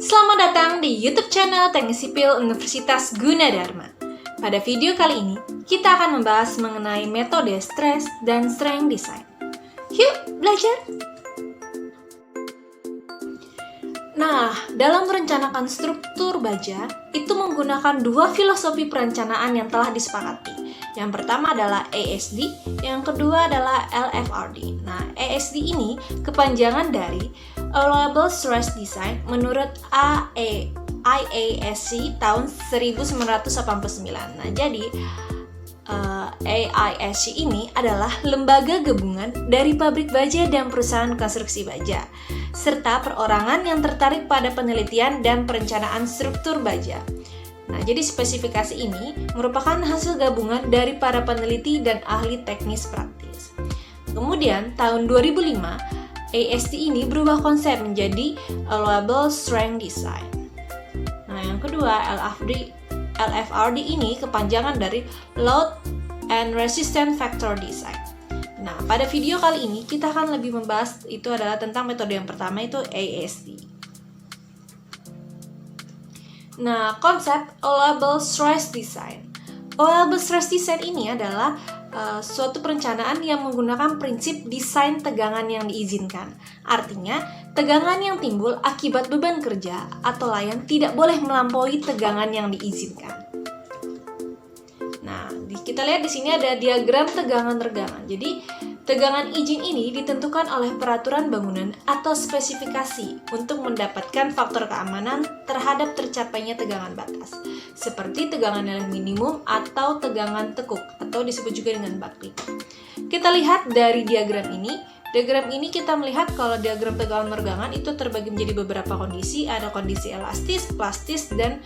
Selamat datang di YouTube channel Teknik Sipil Universitas Gunadarma. Pada video kali ini, kita akan membahas mengenai metode stress dan strain design. Yuk, belajar! Nah, dalam merencanakan struktur baja, itu menggunakan dua filosofi perencanaan yang telah disepakati. Yang pertama adalah ASD, yang kedua adalah LFRD. Nah, ASD ini kepanjangan dari Allowable Stress Design menurut IASC tahun 1989. Nah, jadi AISC ini adalah lembaga gabungan dari pabrik baja dan perusahaan konstruksi baja, serta perorangan yang tertarik pada penelitian dan perencanaan struktur baja. Nah, jadi spesifikasi ini merupakan hasil gabungan dari para peneliti dan ahli teknis praktis. Kemudian, tahun 2005, ASD ini berubah konsep menjadi Allowable Strain Design. Nah, yang kedua, LFRD ini kepanjangan dari Load and Resistance Factor Design. Nah, pada video kali ini kita akan lebih membahas itu adalah tentang metode yang pertama, itu ASD. Nah, konsep Allowable Stress Design. Allowable Stress Design ini adalah suatu perencanaan yang menggunakan prinsip desain tegangan yang diizinkan. Artinya, tegangan yang timbul akibat beban kerja atau layan tidak boleh melampaui tegangan yang diizinkan. Nah, kita lihat di sini ada diagram tegangan-regangan. Jadi, tegangan izin ini ditentukan oleh peraturan bangunan atau spesifikasi untuk mendapatkan faktor keamanan terhadap tercapainya tegangan batas, seperti tegangan nilai minimum atau tegangan tekuk, atau disebut juga dengan buckling. Kita lihat dari diagram ini. Diagram ini kita melihat kalau diagram tegangan regangan itu terbagi menjadi beberapa kondisi. Ada kondisi elastis, plastis, dan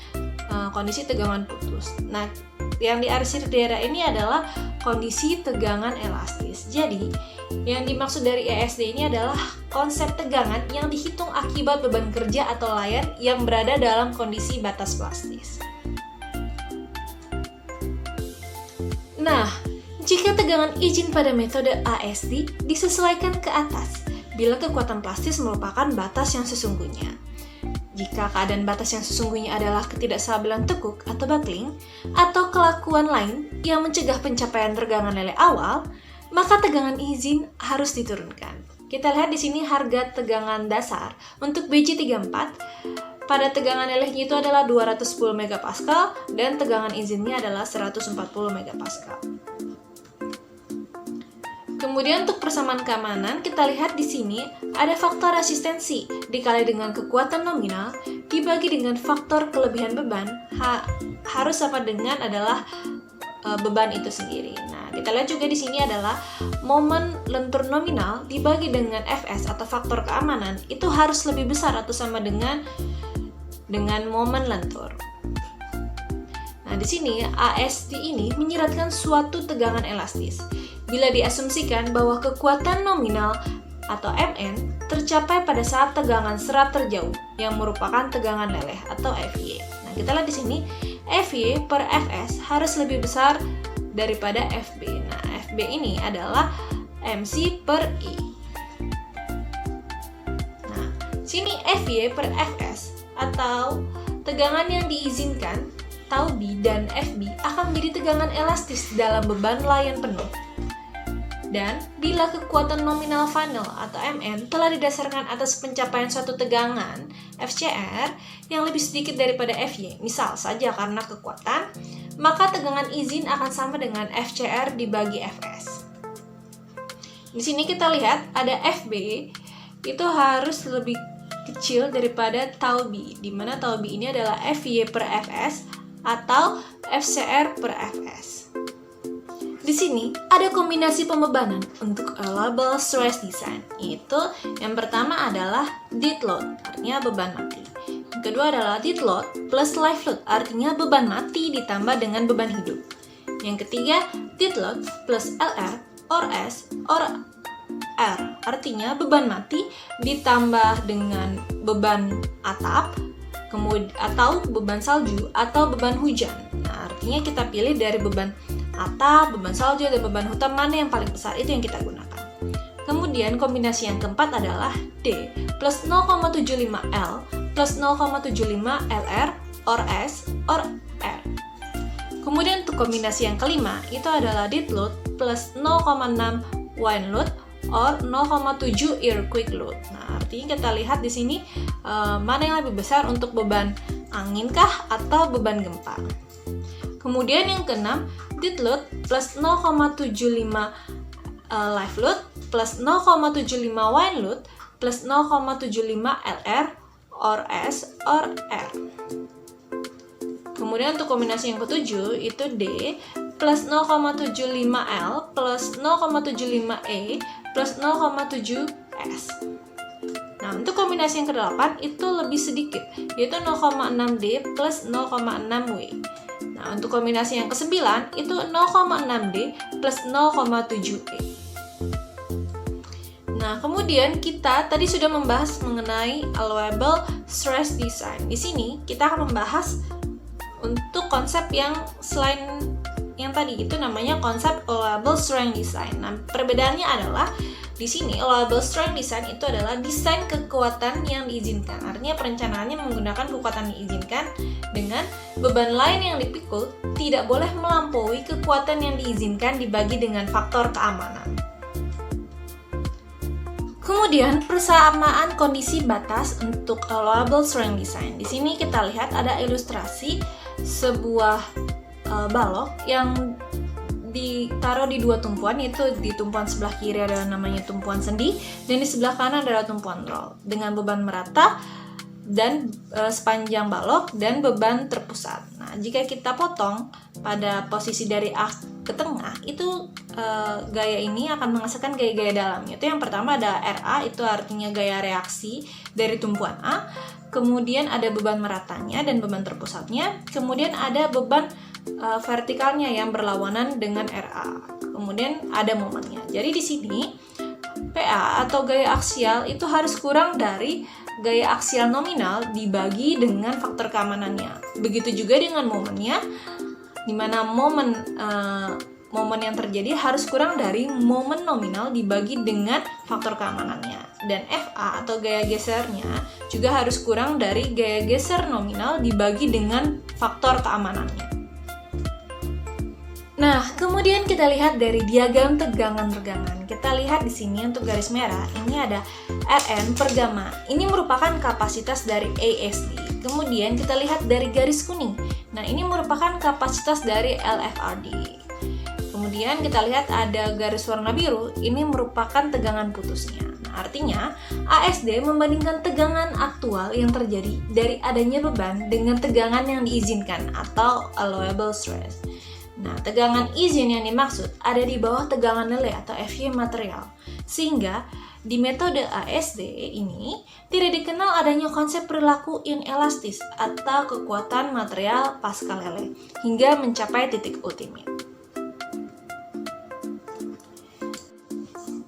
kondisi tegangan putus. Nah, yang diarsir di daerah ini adalah kondisi tegangan elastis. Jadi, yang dimaksud dari ASD ini adalah konsep tegangan yang dihitung akibat beban kerja atau layan yang berada dalam kondisi batas plastis. Nah, jika tegangan izin pada metode ASD disesuaikan ke atas, bila kekuatan plastis merupakan batas yang sesungguhnya. Jika keadaan batas yang sesungguhnya adalah ketidakstabilan tekuk atau buckling, atau kelakuan lain yang mencegah pencapaian tegangan leleh awal, maka tegangan izin harus diturunkan. Kita lihat di sini harga tegangan dasar untuk BJ34 pada tegangan lelehnya itu adalah 210 MPa dan tegangan izinnya adalah 140 MPa. Kemudian untuk persamaan keamanan, kita lihat di sini ada faktor resistensi dikali dengan kekuatan nominal dibagi dengan faktor kelebihan beban harus sama dengan adalah beban itu sendiri. Nah, kita lihat juga di sini adalah momen lentur nominal dibagi dengan Fs atau faktor keamanan itu harus lebih besar atau sama dengan momen lentur. Nah, di sini ASD ini menyiratkan suatu tegangan elastis. Bila diasumsikan bahwa kekuatan nominal atau Mn tercapai pada saat tegangan serat terjauh yang merupakan tegangan leleh atau Fy. Nah, kita lihat di sini Fy per Fs harus lebih besar daripada Fb. Nah, Fb ini adalah Mc per I. Nah, sini Fy per Fs atau tegangan yang diizinkan tau B dan Fb akan menjadi tegangan elastis dalam beban layan penuh. Dan bila kekuatan nominal final atau Mn telah didasarkan atas pencapaian suatu tegangan FCR yang lebih sedikit daripada Fy, misal saja karena kekuatan, maka tegangan izin akan sama dengan FCR dibagi Fs. Di sini kita lihat ada Fb itu harus lebih kecil daripada tau B, di mana tau B ini adalah Fy per Fs atau FCR per Fs. Di sini ada kombinasi pembebanan untuk Allowable Stress Design. Itu yang pertama adalah dead load, artinya beban mati. Yang kedua adalah dead load plus live load, artinya beban mati ditambah dengan beban hidup. Yang ketiga, dead load plus LR or S or R, artinya beban mati ditambah dengan beban atap, kemudian atau beban salju atau beban hujan. Nah, artinya kita pilih dari beban atap, beban salju, dan beban hutan mana yang paling besar, itu yang kita gunakan. Kemudian kombinasi yang keempat adalah D plus 0,75 L plus 0,75 LR or S or R. Kemudian untuk kombinasi yang kelima itu adalah dead load plus 0,6 wind load or 0,7 earthquake load. Nah, artinya kita lihat di sini mana yang lebih besar untuk beban angin kah atau beban gempa. Kemudian yang keenam, dead load plus 0,75 live load plus 0,75 wind load plus 0,75 LR or S or R. Kemudian untuk kombinasi yang ketujuh itu D plus 0,75 L plus 0,75 E plus 0,7 S. Nah, untuk kombinasi yang kedelapan itu lebih sedikit, yaitu 0,6 D plus 0,6 W. Nah, untuk kombinasi yang kesembilan itu 0,6 D plus 0,7 E. Nah, kemudian kita tadi sudah membahas mengenai allowable stress design. Di sini kita akan membahas untuk konsep yang selain yang tadi itu namanya konsep allowable strength design. Nah, perbedaannya adalah di sini allowable strength design itu adalah desain kekuatan yang diizinkan. Artinya perencanaannya menggunakan kekuatan yang diizinkan dengan beban lain yang dipikul tidak boleh melampaui kekuatan yang diizinkan dibagi dengan faktor keamanan. Kemudian persamaan kondisi batas untuk allowable strength design. Di sini kita lihat ada ilustrasi sebuah balok yang ditaruh di dua tumpuan, yaitu di tumpuan sebelah kiri adalah namanya tumpuan sendi dan di sebelah kanan adalah tumpuan roll dengan beban merata dan sepanjang balok dan beban terpusat. Nah, jika kita potong pada posisi dari A ke tengah, itu gaya ini akan menghasilkan gaya-gaya dalam. Itu yang pertama ada RA, itu artinya gaya reaksi dari tumpuan A. Kemudian ada beban meratanya dan beban terpusatnya. Kemudian ada beban vertikalnya yang berlawanan dengan RA. Kemudian ada momennya. Jadi di sini PA atau gaya aksial itu harus kurang dari gaya aksial nominal dibagi dengan faktor keamanannya. Begitu juga dengan momennya, di mana momen yang terjadi harus kurang dari momen nominal dibagi dengan faktor keamanannya. Dan FA atau gaya gesernya juga harus kurang dari gaya geser nominal dibagi dengan faktor keamanannya. Nah, kemudian kita lihat dari diagram tegangan-regangan. Kita lihat di sini untuk garis merah, ini ada Rn per gamma. Ini merupakan kapasitas dari ASD. Kemudian kita lihat dari garis kuning. Nah, ini merupakan kapasitas dari LFRD. Kemudian kita lihat ada garis warna biru, ini merupakan tegangan putusnya. Nah, artinya ASD membandingkan tegangan aktual yang terjadi dari adanya beban dengan tegangan yang diizinkan atau allowable stress. Nah, tegangan izin yang dimaksud ada di bawah tegangan nilai atau FY material. Sehingga di metode ASD ini tidak dikenal adanya konsep perilaku inelastis atau kekuatan material pasca lele hingga mencapai titik ultimate.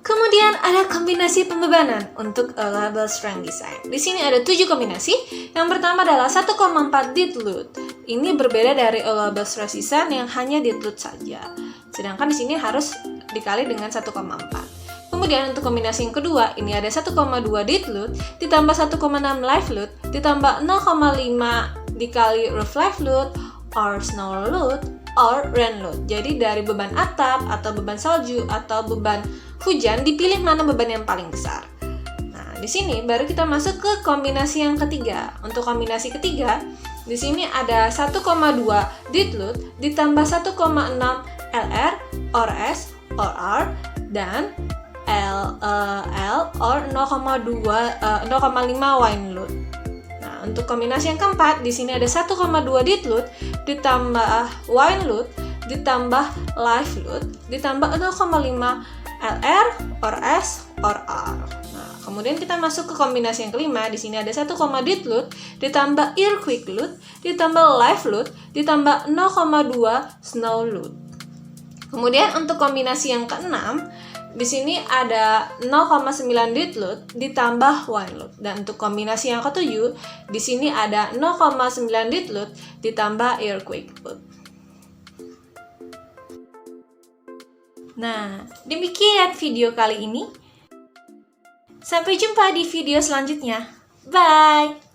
Kemudian ada kombinasi pembebanan untuk allowable strength design. Di sini ada 7 kombinasi. Yang pertama adalah 1,4 dead load. Ini berbeda dari allowable stress design yang hanya dead load saja. Sedangkan di sini harus dikali dengan 1,4. Kemudian untuk kombinasi yang kedua, ini ada 1,2 dead load ditambah 1,6 live load ditambah 0,5 dikali roof live load or snow load or rain load. Jadi dari beban atap atau beban salju atau beban hujan dipilih mana beban yang paling besar. Nah, di sini baru kita masuk ke kombinasi yang ketiga. Untuk kombinasi ketiga, di sini ada 1,2 dead load ditambah 1,6 LR or S or R dan L or 0,5 wind load. Nah, untuk kombinasi yang keempat, di sini ada 1,2 dead load ditambah wind load ditambah live load ditambah 0,5 LR or S or R. Nah, kemudian kita masuk ke kombinasi yang kelima. Di sini ada 1, dead load ditambah earthquake load ditambah live load ditambah 0,2 snow load. Kemudian untuk kombinasi yang keenam, di sini ada 0,9 dead load ditambah wind load. Dan untuk kombinasi yang ketujuh, di sini ada 0,9 dead load ditambah earthquake load. Nah, demikian video kali ini. Sampai jumpa di video selanjutnya. Bye!